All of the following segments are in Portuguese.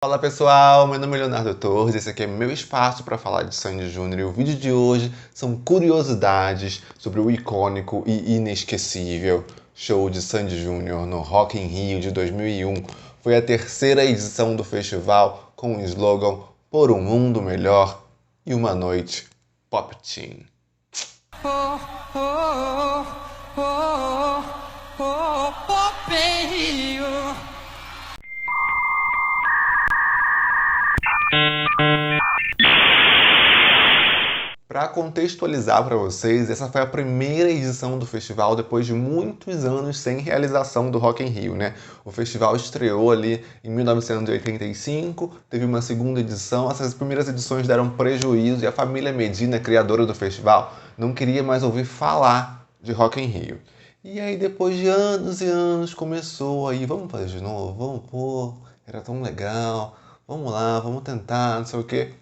Fala pessoal, meu nome é Leonardo Torres, esse aqui é meu espaço para falar de Sandy Júnior e o vídeo de hoje são curiosidades sobre o icônico e inesquecível show de Sandy Júnior no Rock in Rio de 2001. Foi a terceira edição do festival com o slogan Por um Mundo Melhor e uma Noite Pop Teen. Para contextualizar para vocês, essa foi a primeira edição do festival depois de muitos anos sem realização do Rock in Rio, né? O festival estreou ali em 1985, teve uma segunda edição, essas primeiras edições deram prejuízo e a família Medina, criadora do festival, não queria mais ouvir falar de Rock in Rio. E aí depois de anos e anos começou aí, vamos fazer de novo, vamos pôr, era tão legal, vamos lá, vamos tentar, não sei o quê.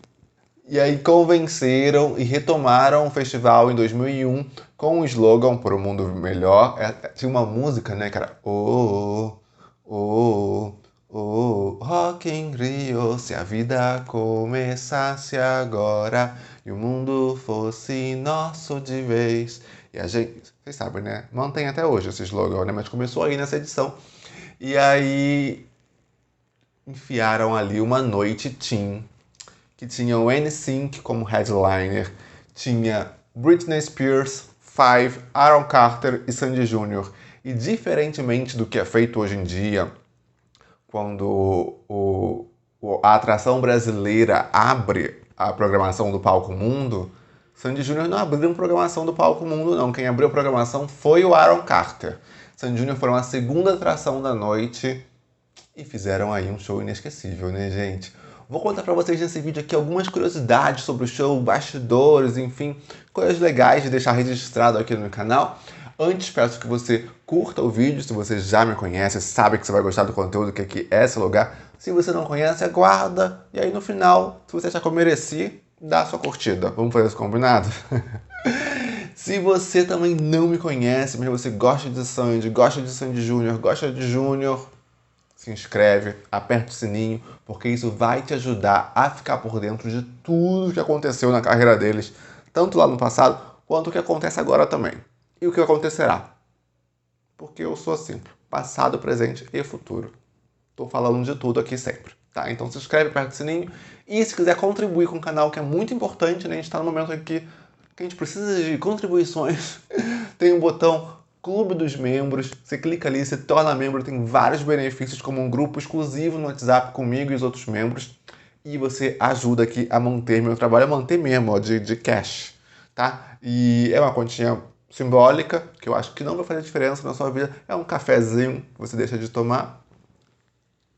E aí convenceram e retomaram o festival em 2001 com o slogan Por um Mundo Melhor. Tinha uma música, né, que era Rock in Rio, se a vida começasse agora e o mundo fosse nosso de vez. E a gente, vocês sabem, né, mantém até hoje esse slogan, né, mas começou aí nessa edição. E aí enfiaram ali uma noite teen, que tinha o NSYNC como headliner, tinha Britney Spears, Five, Aaron Carter e Sandy Júnior. E diferentemente do que é feito hoje em dia, quando a atração brasileira abre a programação do Palco Mundo, Sandy Júnior não abriu a programação do Palco Mundo, não. Quem abriu a programação foi o Aaron Carter. Sandy Júnior foram a segunda atração da noite e fizeram aí um show inesquecível, né, gente? Vou contar pra vocês nesse vídeo aqui algumas curiosidades sobre o show, bastidores, enfim, coisas legais de deixar registrado aqui no canal. Antes, peço que você curta o vídeo, se você já me conhece, sabe que você vai gostar do conteúdo, que aqui é esse lugar. Se você não conhece, aguarda. E aí no final, se você achar que eu mereci, dá a sua curtida. Vamos fazer isso combinado? Se você também não me conhece, mas você gosta de Sandy Júnior, gosta de Júnior, se inscreve, aperta o sininho, porque isso vai te ajudar a ficar por dentro de tudo que aconteceu na carreira deles, tanto lá no passado, quanto o que acontece agora também. E o que acontecerá. Porque eu sou assim, passado, presente e futuro. Tô falando de tudo aqui sempre, tá? Então se inscreve, aperta o sininho. E se quiser contribuir com o canal, que é muito importante, né? A gente tá no momento aqui que a gente precisa de contribuições. Tem um botão Clube dos Membros, você clica ali, se torna membro, tem vários benefícios, como um grupo exclusivo no WhatsApp comigo e os outros membros, e você ajuda aqui a manter meu trabalho, a manter mesmo, ó, de cash, tá? E é uma continha simbólica, que eu acho que não vai fazer diferença na sua vida, é um cafezinho que você deixa de tomar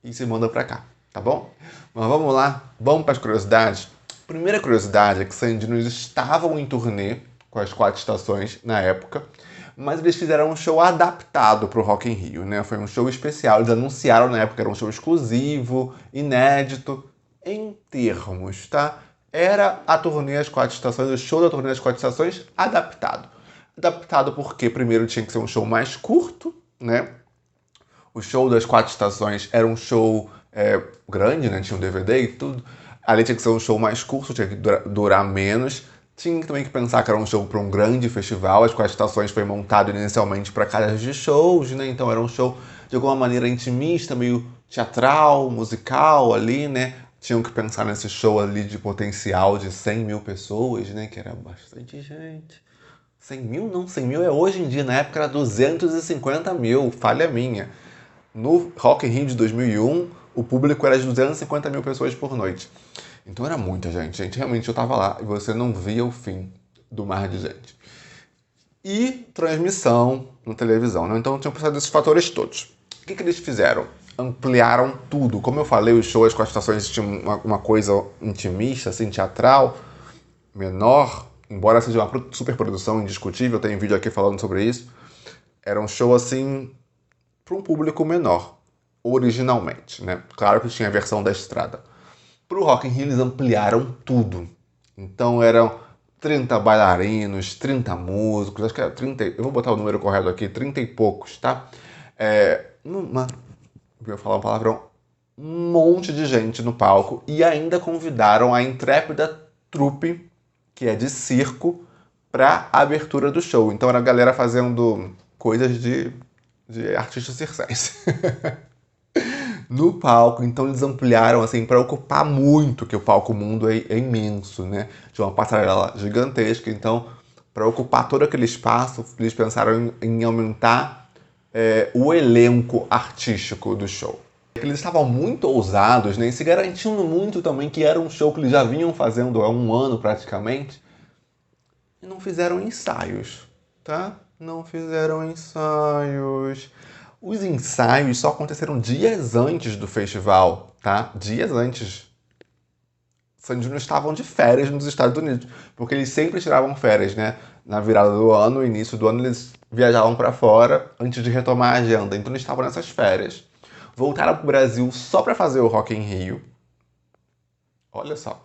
e se manda pra cá, tá bom? Mas vamos lá, vamos para as curiosidades. Primeira curiosidade é que Sandy Júnior estavam em turnê com as 4 estações na época, mas eles fizeram um show adaptado para o Rock in Rio, né? Foi um show especial, eles anunciaram na época, era um show exclusivo, inédito, em termos, tá? Era a turnê das 4 estações, o show da turnê das 4 estações adaptado. Adaptado porque primeiro tinha que ser um show mais curto, né? O show das 4 estações era um show grande, né? Tinha um DVD e tudo. Ali tinha que ser um show mais curto, tinha que durar menos. Tinha também que pensar que era um show para um grande festival. As 4 estações foi montado inicialmente para casas de shows, né? Então era um show de alguma maneira intimista, meio teatral, musical ali, né? Tinham que pensar nesse show ali de potencial de 100 mil pessoas, né? Que era bastante gente. 100 mil não, 100 mil é hoje em dia, na época era 250 mil, falha minha. No Rock in Rio de 2001, o público era de 250 mil pessoas por noite. Então era muita gente. Realmente eu tava lá e você não via o fim do mar de gente. E transmissão na televisão, né? Então tinham pensado desses fatores todos. O que eles fizeram? Ampliaram tudo. Como eu falei, os shows com as estações tinham uma coisa intimista, assim, teatral, menor, embora seja uma superprodução indiscutível, tem vídeo aqui falando sobre isso. Era um show, assim, para um público menor, originalmente, né? Claro que tinha a versão da estrada. Para o Rock in Rio eles ampliaram tudo. Então eram 30 bailarinos, 30 músicos, acho que era 30, eu vou botar o número correto aqui, 30 e poucos, tá? Eu ia falar um palavrão, um monte de gente no palco e ainda convidaram a intrépida trupe, que é de circo, para a abertura do show. Então era a galera fazendo coisas de artistas circenses no palco. Então eles ampliaram assim para ocupar muito, que o palco mundo é imenso, né? De uma passarela gigantesca. Então, para ocupar todo aquele espaço, eles pensaram em aumentar o elenco artístico do show. Eles estavam muito ousados, né? E se garantindo muito também que era um show que eles já vinham fazendo há um ano praticamente. E não fizeram ensaios, tá? Não fizeram ensaios. Os ensaios só aconteceram dias antes do festival, tá? Dias antes. Sandy Júnior estavam de férias nos Estados Unidos, porque eles sempre tiravam férias, né? Na virada do ano, início do ano, eles viajavam para fora antes de retomar a agenda. Então eles estavam nessas férias. Voltaram pro Brasil só para fazer o Rock in Rio. Olha só.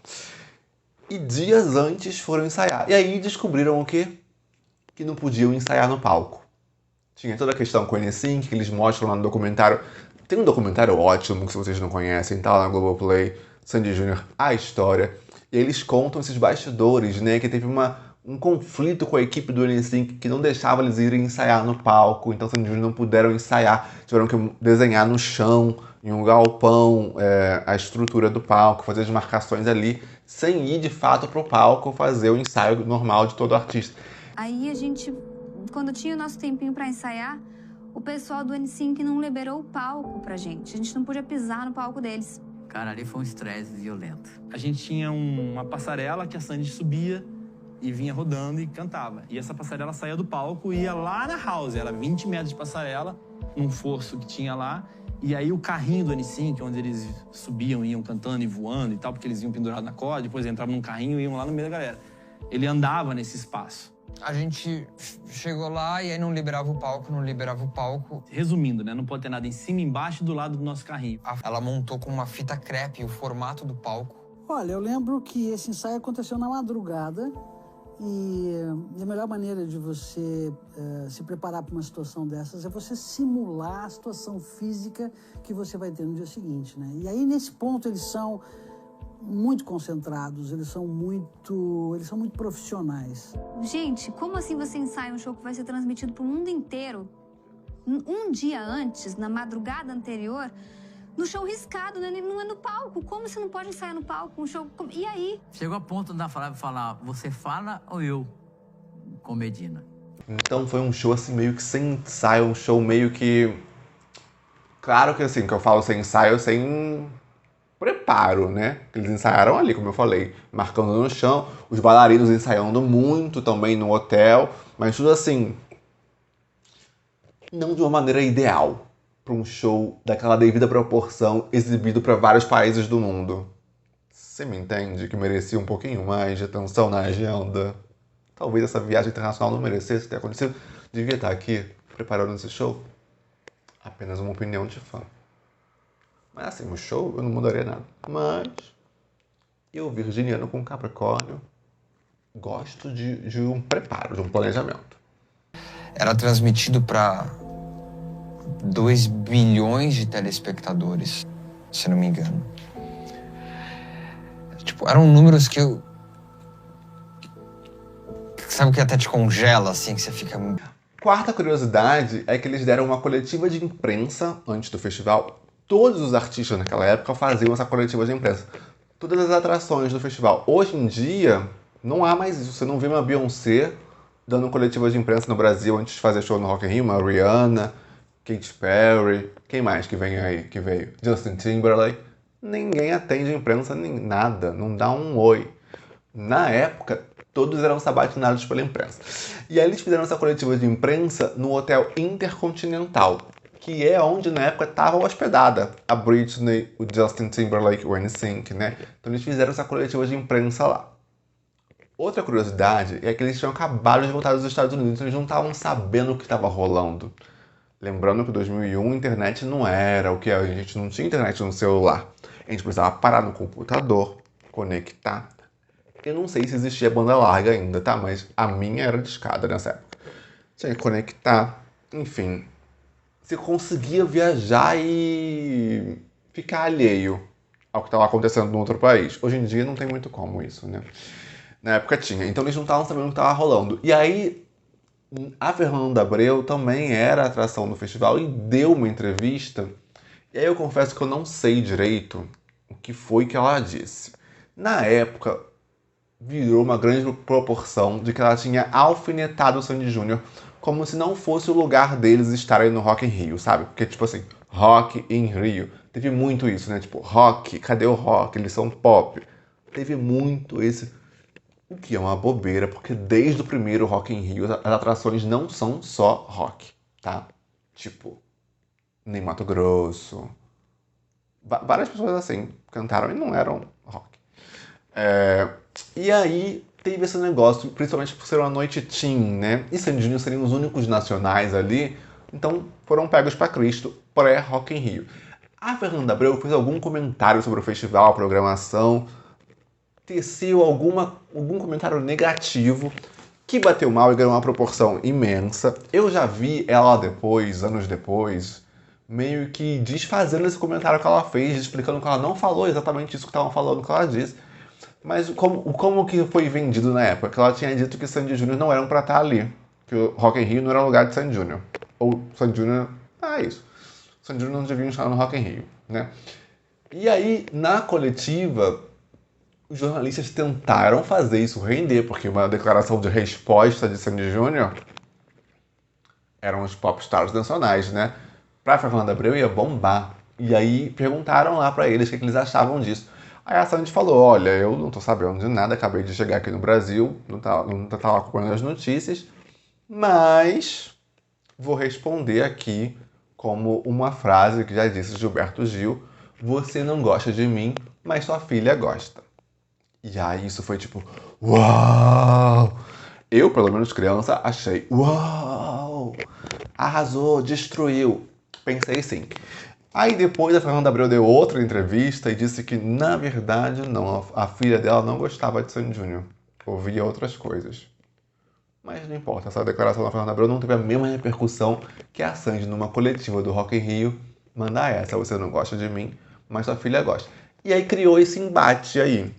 E dias antes foram ensaiar. E aí descobriram o quê? Que não podiam ensaiar no palco. Tinha toda a questão com o N5, que eles mostram lá no documentário. Tem um documentário ótimo, que se vocês não conhecem, tá lá na Globoplay, Sandy Júnior, a história. E eles contam esses bastidores, né? Que teve um conflito com a equipe do N5, que não deixava eles irem ensaiar no palco. Então Sandy Júnior não puderam ensaiar. Tiveram que desenhar no chão, em um galpão, a estrutura do palco, fazer as marcações ali, sem ir de fato pro palco fazer o ensaio normal de todo artista. Aí a gente, quando tinha o nosso tempinho pra ensaiar, o pessoal do N5 não liberou o palco pra gente. A gente não podia pisar no palco deles. Cara, ali foi um estresse violento. A gente tinha uma passarela que a Sandy subia e vinha rodando e cantava. E essa passarela saía do palco e ia lá na house. Era 20 metros de passarela, num fosso que tinha lá. E aí o carrinho do N5, onde eles subiam, iam cantando e voando e tal, porque eles iam pendurados na corda, depois entravam num carrinho e iam lá no meio da galera. Ele andava nesse espaço. A gente chegou lá e aí não liberava o palco. Resumindo, né? Não pode ter nada em cima, embaixo e do lado do nosso carrinho. Ela montou com uma fita crepe o formato do palco. Olha, eu lembro que esse ensaio aconteceu na madrugada e a melhor maneira de você se preparar para uma situação dessas é você simular a situação física que você vai ter no dia seguinte, né? E aí, nesse ponto, eles são muito concentrados, eles são muito profissionais. Gente, como assim você ensaia um show que vai ser transmitido pro mundo inteiro? Um dia antes, na madrugada anterior, no show riscado, né? Não é no palco. Como você não pode ensaiar no palco? Um show... E aí? Chegou a ponto da Flávia falar, você fala ou eu? Com Medina. Então foi um show assim meio que sem ensaio, um show meio que... Claro que assim, que eu falo sem ensaio, sem preparo, né? Eles ensaiaram ali, como eu falei, marcando no chão, os bailarinos ensaiando muito também no hotel, mas tudo assim, não de uma maneira ideal para um show daquela devida proporção exibido para vários países do mundo. Você me entende que merecia um pouquinho mais de atenção na agenda? Talvez essa viagem internacional não merecesse ter acontecido. Devia estar aqui preparando esse show. Apenas uma opinião de fã. Mas assim, o show eu não mudaria nada. Mas eu, virginiano com Capricórnio, gosto de um preparo, de um planejamento. Era transmitido para 2 bilhões de telespectadores, se não me engano. Tipo, eram números que eu... Sabe que até te congela, assim, que você fica... Quarta curiosidade é que eles deram uma coletiva de imprensa antes do festival. Todos os artistas naquela época faziam essa coletiva de imprensa. Todas as atrações do festival. Hoje em dia, não há mais isso. Você não vê uma Beyoncé dando coletiva de imprensa no Brasil antes de fazer show no Rock in Rio. Uma Rihanna, Katy Perry, quem mais que vem aí, que veio? Justin Timberlake. Ninguém atende a imprensa, nem nada. Não dá um oi. Na época, todos eram sabatinados pela imprensa. E aí eles fizeram essa coletiva de imprensa no Hotel Intercontinental, que é onde na época estava hospedada a Britney, o Justin Timberlake, o NSYNC, né? Então eles fizeram essa coletiva de imprensa lá. Outra curiosidade é que eles tinham acabado de voltar dos Estados Unidos, então eles não estavam sabendo o que estava rolando. Lembrando que em 2001 a internet não era o que é, a gente não tinha internet no celular. A gente precisava parar no computador, conectar. Eu não sei se existia banda larga ainda, tá? Mas a minha era de escada nessa época. Tinha que conectar, enfim. Você conseguia viajar e ficar alheio ao que estava acontecendo no outro país. Hoje em dia não tem muito como isso, né? Na época tinha. Então eles não estavam sabendo o que estava rolando. E aí, a Fernanda Abreu também era atração do festival e deu uma entrevista. E aí eu confesso que eu não sei direito o que foi que ela disse. Na época, virou uma grande proporção de que ela tinha alfinetado o Sandy Júnior como se não fosse o lugar deles estarem no Rock in Rio, sabe? Porque, tipo assim, Rock in Rio. Teve muito isso, né? Tipo, rock, cadê o rock? Eles são pop. Teve muito esse... O que é uma bobeira, porque desde o primeiro Rock in Rio, as atrações não são só rock, tá? Tipo, nem Mato Grosso. Várias pessoas assim cantaram e não eram rock. E aí teve esse negócio, principalmente por ser uma noite teen, né? E Sandy Júnior seriam os únicos nacionais ali, então foram pegos para Cristo pré-Rock in Rio. A Fernanda Abreu fez algum comentário sobre o festival, a programação, teceu algum comentário negativo que bateu mal e ganhou uma proporção imensa. Eu já vi ela depois, anos depois, meio que desfazendo esse comentário que ela fez, explicando que ela não falou exatamente isso que estavam falando que ela disse. Mas como que foi vendido na época? Que ela tinha dito que Sandy Júnior não eram pra estar ali. Que o Rock in Rio não era lugar de Sandy Júnior. Ou Sandy Júnior... isso. Sandy Júnior não deviam estar no Rock in Rio, né? E aí, na coletiva, os jornalistas tentaram fazer isso render, porque uma declaração de resposta de Sandy Júnior eram os popstars nacionais, né? Pra Fernanda Abreu ia bombar. E aí perguntaram lá pra eles o que eles achavam disso. Aí a Sandy falou, olha, eu não tô sabendo de nada, acabei de chegar aqui no Brasil, não tava acompanhando as notícias, mas vou responder aqui como uma frase que já disse Gilberto Gil, você não gosta de mim, mas sua filha gosta. E aí isso foi tipo, uau! Eu, pelo menos criança, achei, uau! Arrasou, destruiu. Pensei sim. Aí depois a Fernanda Abreu deu outra entrevista e disse que, na verdade, não. A filha dela não gostava de Sandy Júnior. Ouvia outras coisas. Mas não importa, essa declaração da Fernanda Abreu não teve a mesma repercussão que a Sandy numa coletiva do Rock in Rio. Mandar essa, você não gosta de mim, mas sua filha gosta. E aí criou esse embate aí.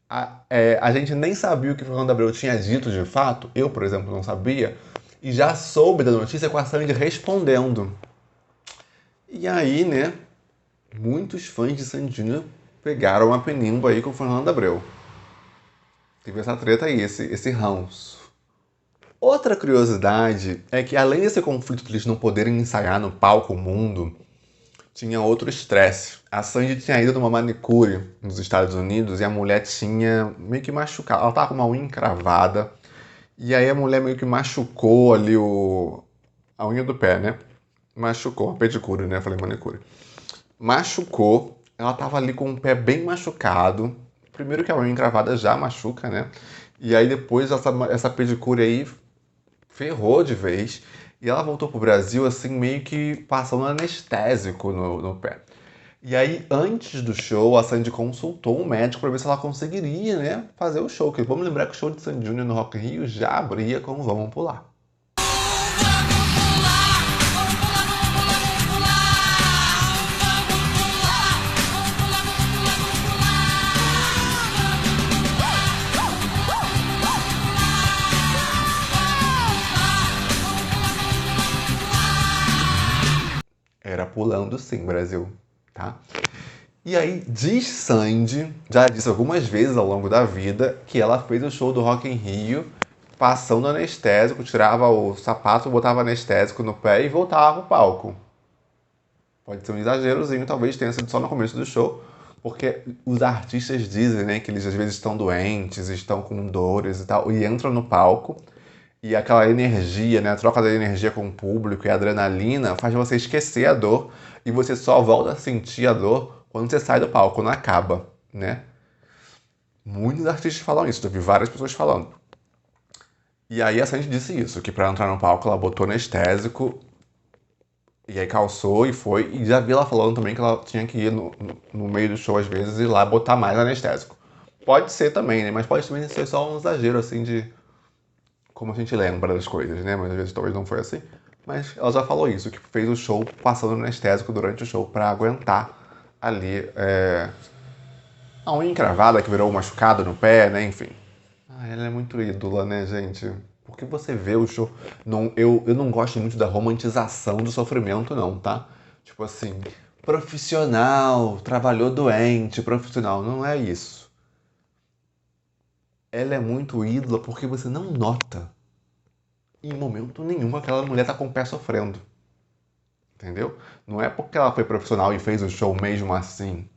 A gente nem sabia o que a Fernanda Abreu tinha dito de fato. Eu, por exemplo, não sabia. E já soube da notícia com a Sandy respondendo. E aí, né, muitos fãs de Sandy Júnior pegaram uma penimba aí com o Fernanda Abreu. Teve essa treta aí, esse ranço. Outra curiosidade é que, além desse conflito de eles não poderem ensaiar no palco mundo, tinha outro estresse. A Sandy tinha ido numa manicure nos Estados Unidos e a mulher tinha meio que machucado. Ela tava com uma unha encravada e aí a mulher meio que machucou ali a unha do pé, né? Machucou, a pedicure, né? Falei manicure. Machucou, ela tava ali com o pé bem machucado. Primeiro que a unha encravada já machuca, né? E aí depois essa pedicure aí ferrou de vez. E ela voltou pro Brasil assim, meio que passando anestésico no pé. E aí, antes do show, a Sandy consultou um médico para ver se ela conseguiria, né, fazer o show. Porque vamos lembrar que o show de Sandy Júnior no Rock in Rio já abria com Vamos Pular. Era pulando sim, Brasil, tá? E aí, diz Sandy, já disse algumas vezes ao longo da vida, que ela fez o show do Rock in Rio passando anestésico, tirava o sapato, botava anestésico no pé e voltava pro palco. Pode ser um exagerozinho, talvez tenha sido só no começo do show, porque os artistas dizem, né, que eles às vezes estão doentes, estão com dores e tal, e entram no palco. E aquela energia, né, a troca da energia com o público e a adrenalina faz você esquecer a dor e você só volta a sentir a dor quando você sai do palco, quando acaba, né? Muitos artistas falam isso, eu vi várias pessoas falando. E aí a Sandy disse isso, que pra entrar no palco ela botou anestésico e aí calçou e foi. E já vi ela falando também que ela tinha que ir no meio do show às vezes e lá botar mais anestésico. Pode ser também, né? Mas pode também ser só um exagero assim de... como a gente lembra das coisas, né? Mas às vezes talvez não foi assim. Mas ela já falou isso, que fez o show passando anestésico durante o show pra aguentar ali a unha encravada que virou um machucado no pé, né? Enfim. Ela é muito ídola, né, gente? Porque você vê o show... Não, eu não gosto muito da romantização do sofrimento, não, tá? Tipo assim, profissional, trabalhou doente, profissional. Não é isso. Ela é muito ídola porque você não nota em momento nenhum aquela mulher tá com o pé sofrendo. Entendeu? Não é porque ela foi profissional e fez o show mesmo assim.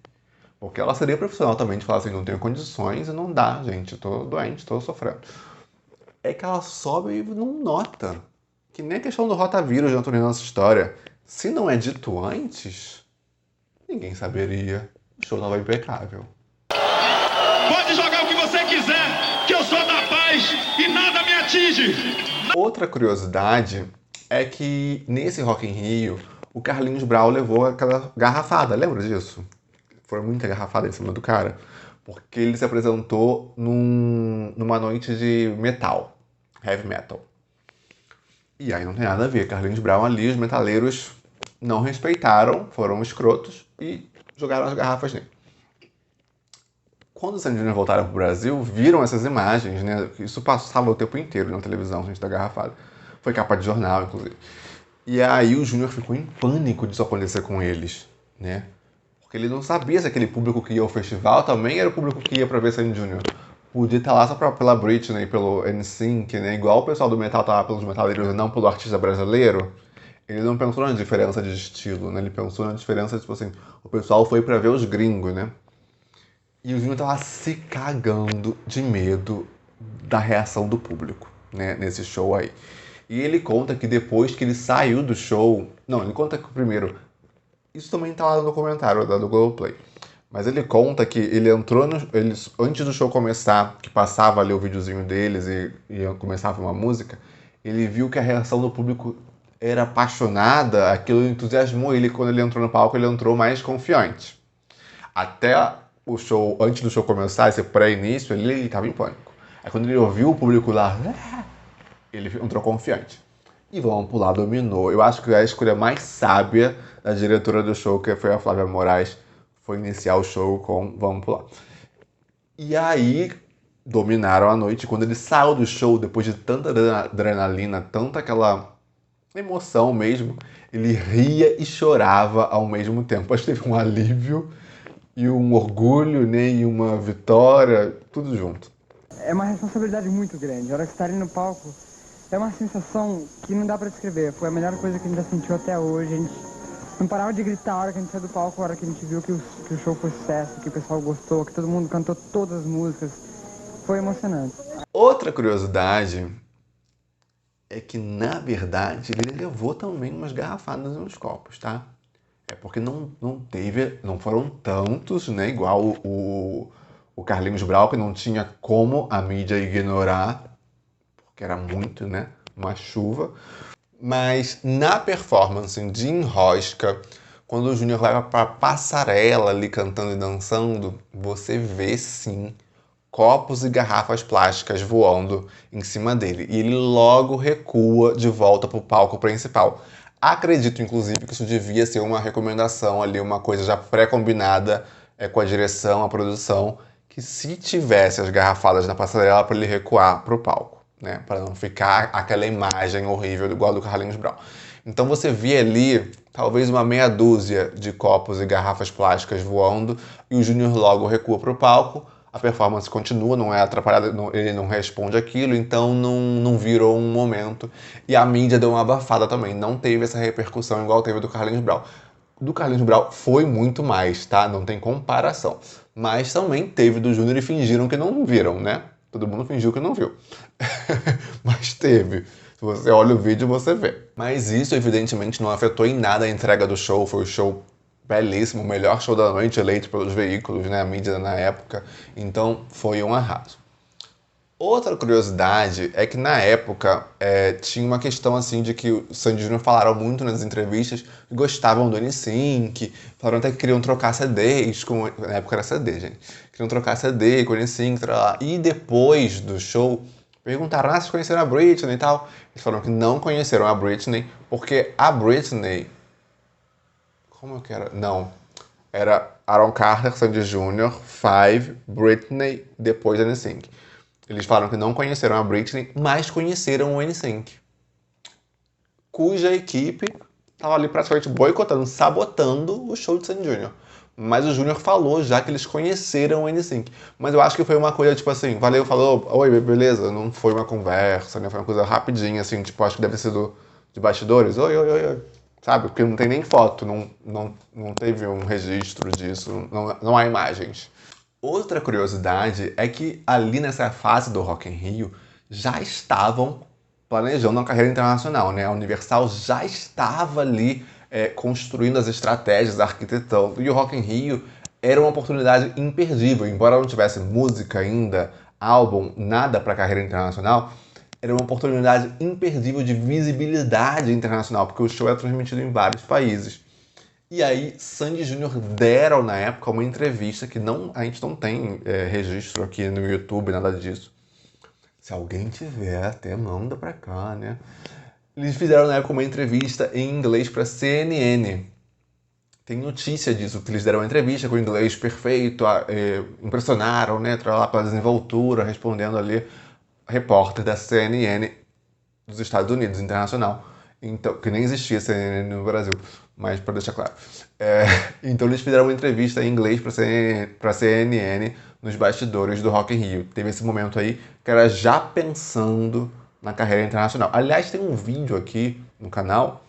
Porque ela seria profissional também de falar assim, não tenho condições e não dá, gente. Tô doente, tô sofrendo. É que ela sobe e não nota. Que nem a questão do rotavírus de Antônio nessa história. Se não é dito antes, ninguém saberia. O show tava impecável. Pode jogar o que você quiser, que eu sou da paz e nada me atinge. Outra curiosidade é que nesse Rock in Rio, o Carlinhos Brau levou aquela garrafada, lembra disso? Foi muita garrafada em cima do cara, porque ele se apresentou numa noite de metal, heavy metal. E aí não tem nada a ver, Carlinhos Brau ali, os metaleiros não respeitaram, foram escrotos e jogaram as garrafas nele. Quando os Sandy Júnior voltaram pro Brasil, viram essas imagens, né? Isso passava o tempo inteiro na televisão, gente, da garrafada. Foi capa de jornal, inclusive. E aí o Júnior ficou em pânico disso acontecer com eles, né? Porque ele não sabia se aquele público que ia ao festival também era o público que ia pra ver Sandy Júnior. Podia estar lá só pela Britney, pelo NSYNC, né? Igual o pessoal do metal tava pelos metaleiros e não pelo artista brasileiro. Ele não pensou na diferença de estilo, né? Ele pensou na diferença, tipo assim, o pessoal foi pra ver os gringos, né? E o Júnior tava se cagando de medo da reação do público, né? Nesse show aí. E ele conta que depois que ele saiu do show... Não, ele conta que primeiro... Isso também tá lá no documentário do Globoplay. Mas ele conta que ele entrou antes do show começar, que passava ali o videozinho deles e começava uma música, ele viu que a reação do público era apaixonada, aquilo entusiasmou ele. Quando ele entrou no palco, ele entrou mais confiante. Até o show, antes do show começar, esse pré-início, ele estava em pânico. Aí quando ele ouviu o público lá, ele entrou confiante. E Vamos Pular dominou. Eu acho que a escolha mais sábia da diretora do show, que foi a Flávia Moraes, foi iniciar o show com Vamos Pular. E aí dominaram a noite. Quando ele saiu do show, depois de tanta adrenalina, tanta aquela emoção mesmo, ele ria e chorava ao mesmo tempo. Acho que teve um alívio e um orgulho, né, e uma vitória, tudo junto. É uma responsabilidade muito grande. A hora que você tá ali no palco, é uma sensação que não dá pra descrever. Foi a melhor coisa que a gente já sentiu até hoje. A gente não parava de gritar a hora que a gente saiu do palco, a hora que a gente viu que o show foi sucesso, que o pessoal gostou, que todo mundo cantou todas as músicas. Foi emocionante. Outra curiosidade é que, na verdade, ele levou também umas garrafadas nos copos, tá? É porque não foram tantos, né? Igual o Carlinhos Brau, que não tinha como a mídia ignorar, porque era muito, né? Uma chuva. Mas na performance de Enrosca, quando o Júnior vai pra passarela ali cantando e dançando, você vê sim copos e garrafas plásticas voando em cima dele. E ele logo recua de volta pro palco principal. Acredito, inclusive, que isso devia ser uma recomendação ali, uma coisa já pré-combinada com a direção, a produção, que se tivesse as garrafadas na passarela para ele recuar pro palco, né? Para não ficar aquela imagem horrível igual a do Carlinhos Brau. Então você via ali talvez uma meia dúzia de copos e garrafas plásticas voando e o Júnior logo recua pro palco. A performance continua, não é atrapalhada, ele não responde aquilo, então não virou um momento. E a mídia deu uma abafada também, não teve essa repercussão igual teve do Carlinhos Brau. Do Carlinhos Brau foi muito mais, tá? Não tem comparação. Mas também teve do Júnior e fingiram que não viram, né? Todo mundo fingiu que não viu. Mas teve. Se você olha o vídeo, você vê. Mas isso, evidentemente, não afetou em nada a entrega do show. Foi o show belíssimo, o melhor show da noite, eleito pelos veículos, né, a mídia na época. Então, foi um arraso. Outra curiosidade é que, na época, tinha uma questão, assim, de que o Sandy Júnior falaram muito nas entrevistas que gostavam do NSYNC, falaram até que queriam trocar CDs, na época era CD, gente. Queriam trocar CD com o NSYNC, e depois do show, Perguntaram, vocês conheceram a Britney e tal? Eles falaram que não conheceram a Britney, porque a Britney... Como que era? Não. Era Aaron Carter, Sandy Jr., Five, Britney, depois NSYNC. Eles falaram que não conheceram a Britney, mas conheceram o NSYNC. Cuja equipe estava ali praticamente boicotando, sabotando o show de Sandy Jr. Mas o Júnior falou já que eles conheceram o NSYNC. Mas eu acho que foi uma coisa, tipo assim, valeu, falou, oi, beleza. Não foi uma conversa, né? Foi uma coisa rapidinha, assim, tipo, acho que deve ter sido de bastidores. Oi. Sabe? Porque não tem nem foto, não teve um registro disso, não há imagens. Outra curiosidade é que ali nessa fase do Rock in Rio já estavam planejando uma carreira internacional, né? A Universal já estava ali construindo as estratégias, arquitetando. E o Rock in Rio era uma oportunidade imperdível. Embora não tivesse música ainda, álbum, nada para a carreira internacional, era uma oportunidade imperdível de visibilidade internacional, porque o show era transmitido em vários países. E aí, Sandy Jr. deram na época uma entrevista que a gente não tem registro aqui no YouTube, nada disso. Se alguém tiver, até manda pra cá, né? Eles fizeram na época uma entrevista em inglês pra CNN. Tem notícia disso, que eles deram uma entrevista com o inglês perfeito, impressionaram, né? Pela desenvoltura, respondendo ali repórter da CNN dos Estados Unidos, internacional. Então, que nem existia CNN no Brasil, mas para deixar claro. Então eles fizeram uma entrevista em inglês para CNN nos bastidores do Rock in Rio. Teve esse momento aí que era já pensando na carreira internacional. Aliás, tem um vídeo aqui no canal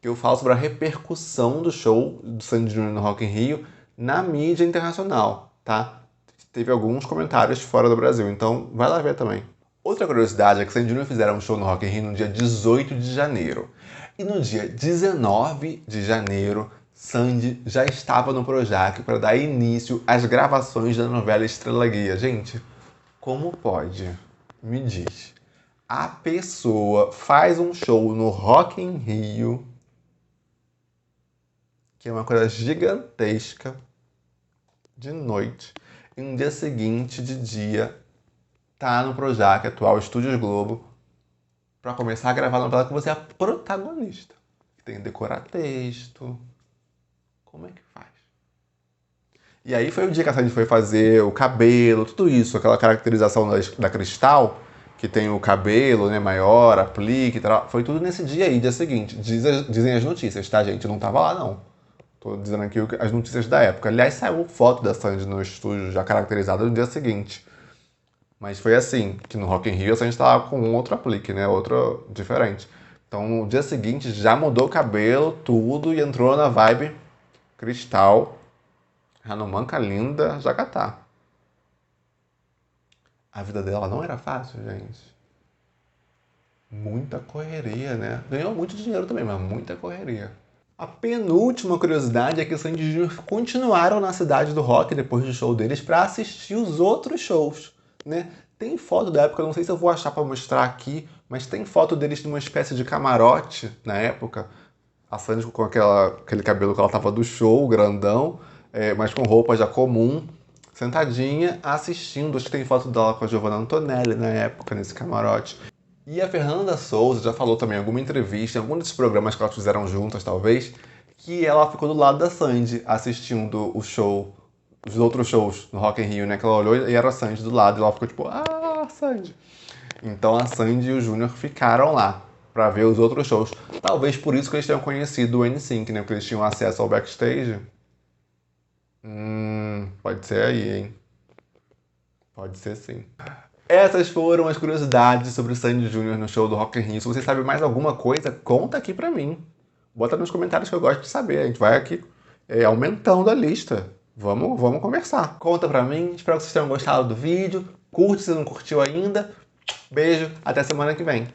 que eu falo sobre a repercussão do show do Sandy Jr. no Rock in Rio na mídia internacional, tá? Teve alguns comentários fora do Brasil, então vai lá ver também. Outra curiosidade é que Sandy Jr. fizeram um show no Rock in Rio no dia 18 de janeiro. E no dia 19 de janeiro, Sandy já estava no Projac para dar início às gravações da novela Estrela Guia. Gente, como pode? Me diz. A pessoa faz um show no Rock in Rio, que é uma coisa gigantesca, de noite, e no dia seguinte, de dia, tá no Projac, atual Estúdios Globo, para começar a gravar a novela que você é a protagonista. Tem que decorar texto. Como é que faz? E aí foi o dia que a Sandy foi fazer o cabelo, tudo isso, aquela caracterização da Cristal, que tem o cabelo, né, maior, aplique e tal. Foi tudo nesse dia aí, dia seguinte. Dizem as notícias, tá, gente? Eu não tava lá, não. Tô dizendo aqui as notícias da época. Aliás, saiu foto da Sandy no estúdio já caracterizada no dia seguinte. Mas foi assim, que no Rock in Rio a Sandy estava com outro aplique, né? Outro diferente. Então, no dia seguinte, já mudou o cabelo, tudo, e entrou na vibe Cristal, Hanuman Linda, Jacatá. A vida dela não era fácil, gente. Muita correria, né? Ganhou muito dinheiro também, mas muita correria. A penúltima curiosidade é que Sandy Jr. continuaram na cidade do rock depois do show deles para assistir os outros shows, né? Tem foto da época, não sei se eu vou achar para mostrar aqui, mas tem foto deles numa espécie de camarote na época. A Sandy com aquele cabelo que ela tava do show, grandão, mas com roupa já comum, sentadinha, assistindo. Acho que tem foto dela com a Giovanna Antonelli na época, nesse camarote. E a Fernanda Souza já falou também em alguma entrevista, em algum desses programas que elas fizeram juntas, talvez, que ela ficou do lado da Sandy, assistindo o show, os outros shows no Rock in Rio, né? Que ela olhou e era a Sandy do lado, e ela ficou tipo, Sandy. Então a Sandy e o Júnior ficaram lá pra ver os outros shows. Talvez por isso que eles tenham conhecido o NSYNC, né? Porque eles tinham acesso ao backstage. Pode ser aí, hein? Pode ser sim. Essas foram as curiosidades sobre o Sandy Jr. no show do Rock in Rio. Se você sabe mais alguma coisa, conta aqui pra mim. Bota nos comentários que eu gosto de saber. A gente vai aqui aumentando a lista. Vamos conversar. Conta pra mim. Espero que vocês tenham gostado do vídeo. Curte se não curtiu ainda. Beijo. Até semana que vem.